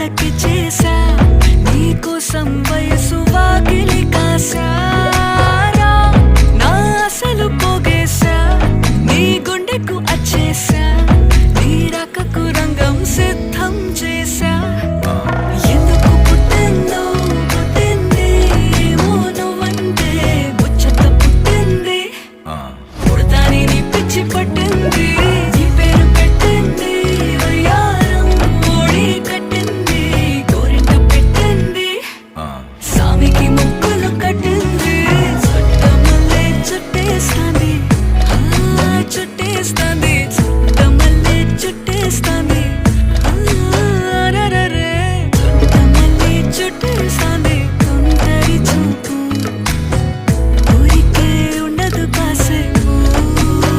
కళ్ళకి చేసా నీకోసం వయసు వాకిలి కాసారా నా అసలు పోగేశా నీ గుండెకు అచ్చేసా నీ రాకకు రంగం సిద్ధం చేసా ఎందుకు పుట్టిందో పుట్టింది ఏమో నువ్వంటే ముచ్చట పుట్టింది పుడతాని నీ పిచ్చి పట్టింది నీ పేరు పెట్టింది వయ్యారం ఓడి కట్టింది గోరింట పెట్టింది సామికి ముక్కులు కట్టింది చుట్టమల్లే చుట్టేస్తాంది చుట్టేస్తాంది